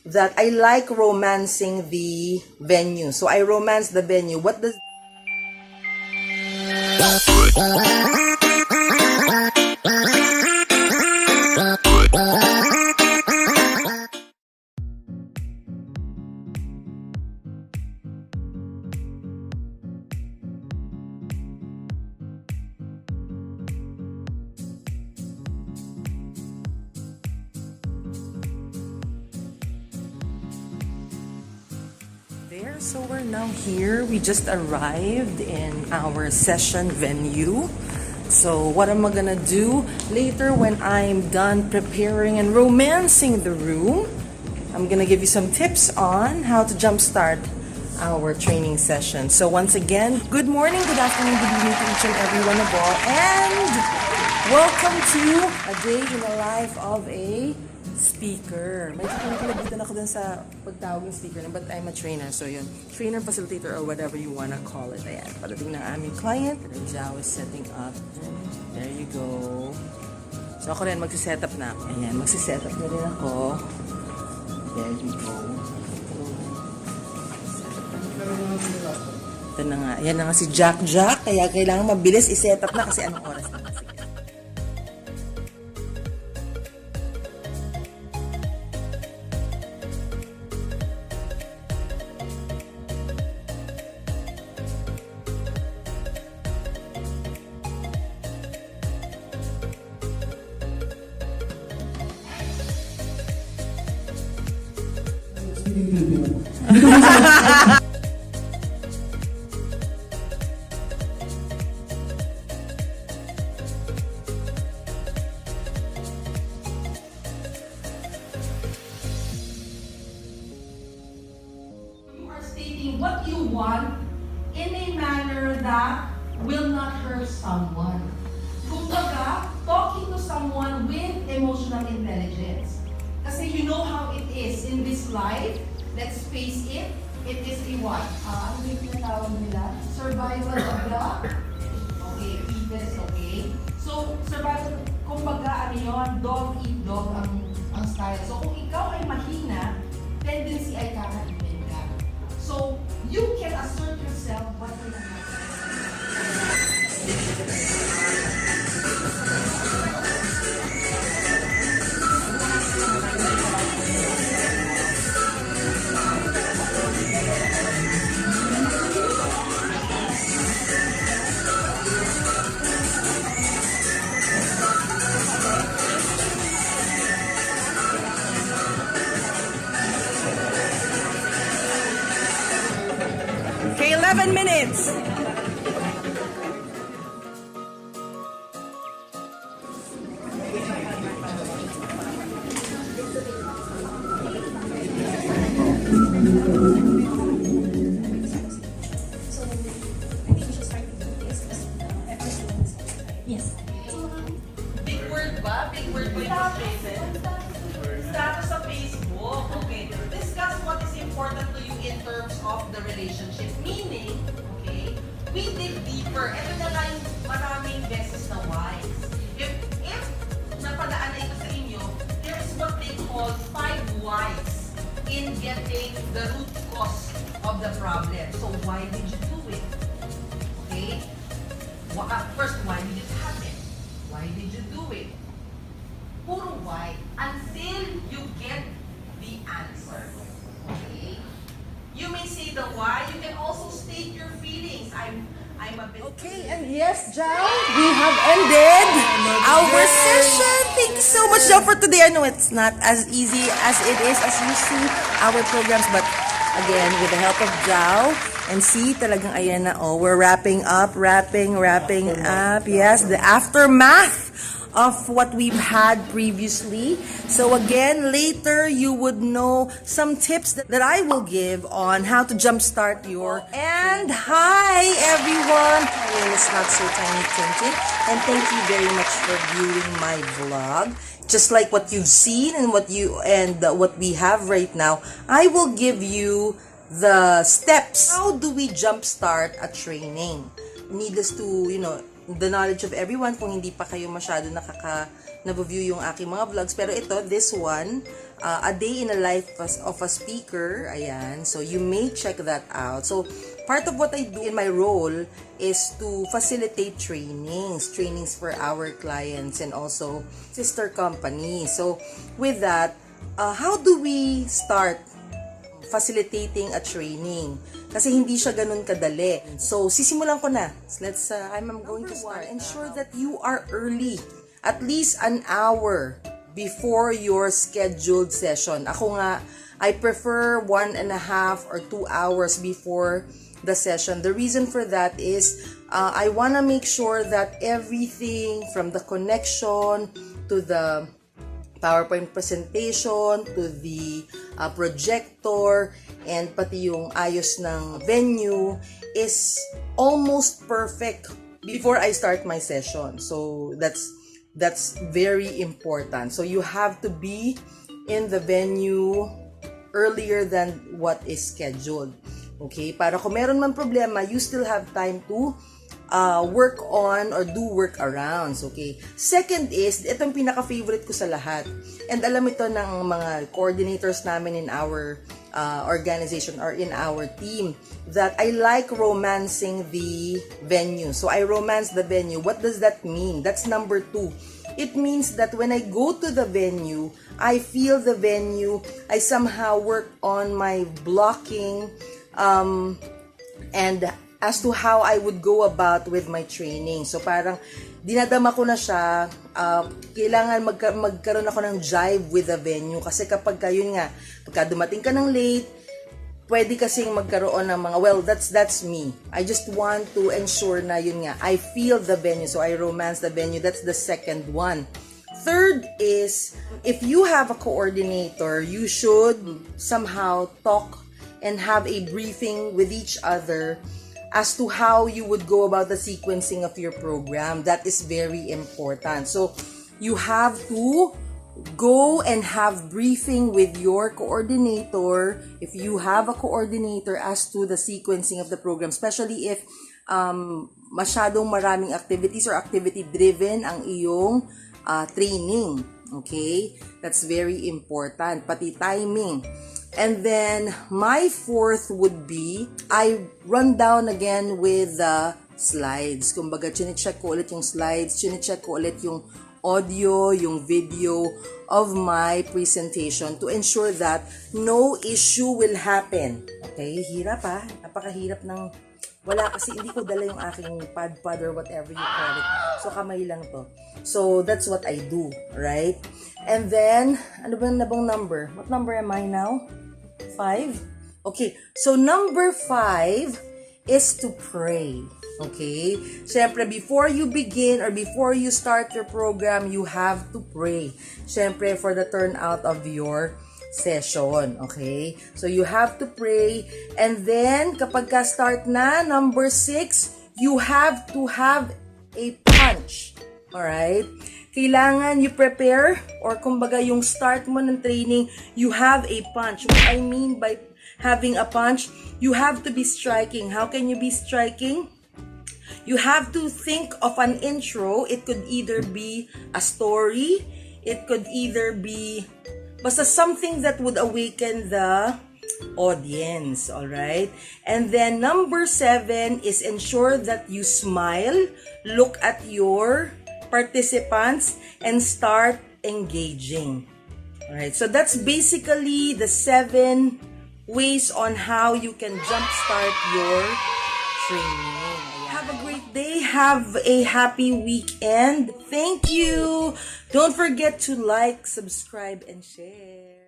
that I like romancing the venue. So I romance the venue. What does there? So we're now here. We just arrived in our session venue. So what am I gonna do later when I'm done preparing and romancing the room? I'm gonna give you some tips on how to jumpstart our training session. So once again, good morning, good afternoon, good evening to each and every one of all, and welcome to a day in the life of a speaker. May kinikilabutan ako dun sa pagtawag ng speaker, but I'm a trainer, so yun. Trainer, facilitator, or whatever you wanna call it. Ayan, padating na aming client. Zhao is setting up. There you go. So ako rin, magsiset up na ako. Ayan, magsiset up na rin ako. There you go. Ito na nga. Ayan na nga si Jack. Kaya kailangan mabilis i-set up na kasi anong oras na kasi. You are stating what you want in a manner that will not hurt someone. Kumbaga, talking to someone with emotional intelligence. Kasi you know how it is in this life. Let's face it. It is a what? Ano yung tinatawag nila? Survival of the... Okay, fittest, okay? So, survival, kumbaga, ano yun? Dog eat dog ang style. So, kung ikaw ay mahina, tendency ay kakainin ka. So, you can assert yourself but you're not. Okay, 11 minutes. Yes. Big word ba? Big word ba yung status sa Facebook. Okay. Discuss what is important to you in terms of the relationship. Meaning, okay, we dig deeper. Ito na lang yung maraming beses na whys. If napadaan na ito sa inyo, there is what they call 5 whys in getting the root cause of the problem. So, why did you do it? Okay? First, why did it happen? Why did you do it? Puro why. Until you get the answer. Okay? You may say the why. You can also state your feelings. I'm a bit... Okay, and yes, Jao, we have ended our session. Thank you so much, Jao, for today. I know it's not as easy as it is as you see our programs, but again, with the help of Jao, and see, talagang ayan na, oh, we're wrapping up. Yes, the aftermath of what we've had previously. So again, later you would know some tips that I will give on how to jumpstart your... And hi everyone! My name is Not So Tiny Tintin, and thank you very much for viewing my vlog. Just like what you've seen and what we have right now, I will give you the steps. How do we jumpstart a training? Needless to, the knowledge of everyone, kung hindi pa kayo masyado na-view yung aking mga vlogs. Pero ito, this one, A Day in the Life of a Speaker. Ayan. So, you may check that out. So, part of what I do in my role is to facilitate trainings for our clients and also sister companies. So, with that, how do we start facilitating a training? Kasi hindi siya ganun kadali. So, sisimulan ko na. I'm going to start. Ensure that you are early. At least an hour before your scheduled session. Ako nga, I prefer 1.5 or 2 hours before the session. The reason for that is I want to make sure that everything from the connection to the PowerPoint presentation to the projector and pati yung ayos ng venue is almost perfect before I start my session. So that's very important. So you have to be in the venue earlier than what is scheduled. Okay? Para kung meron man problema, you still have time to work on or do workarounds. Okay? Second is, itong pinaka-favorite ko sa lahat. And alam ito ng mga coordinators namin in our organization or in our team, that I like romancing the venue. So I romance the venue. What does that mean? That's number 2. It means that when I go to the venue, I feel the venue, I somehow work on my blocking, and as to how I would go about with my training. So parang dinadama ko na siya, kailangan magkaroon ako ng jive with the venue. Kasi kapag yun nga, pagka dumating ka ng late, pwede kasing magkaroon ng mga, well, that's me. I just want to ensure na yun nga, I feel the venue. So I romance the venue. That's the second one. Third is, if you have a coordinator, you should somehow talk and have a briefing with each other as to how you would go about the sequencing of your program. That is very important. So, you have to go and have briefing with your coordinator, if you have a coordinator, as to the sequencing of the program, especially if masyadong maraming activities or activity-driven ang iyong training. Okay? That's very important. Pati timing. And then, my fourth would be, I run down again with the slides. Kumbaga, chine-check ko ulit yung slides, chine-check ko ulit yung audio, yung video of my presentation to ensure that no issue will happen. Okay, hirap napakahirap ng, wala kasi hindi ko dala yung aking pad or whatever you call it. So, kamay lang to. So, that's what I do, right? And then, ano ba na bang number? What number am I now? 5? Okay, so number 5 is to pray. Okay? Siyempre, before you begin or before you start your program, you have to pray. Siyempre, for the turnout of your session. Okay? So, you have to pray. And then, kapag ka-start na, number 6, you have to have a punch. Alright? Kailangan you prepare, or kumbaga yung start mo ng training, you have a punch. What I mean by having a punch, you have to be striking. How can you be striking? You have to think of an intro. It could either be a story, it could either be basta something that would awaken the audience, alright? And then number 7 is ensure that you smile, look at your participants, and start engaging. Alright, so that's basically the 7 ways on how you can jumpstart your training. Have a great day. Have a happy weekend. Thank you. Don't forget to like, subscribe, and share.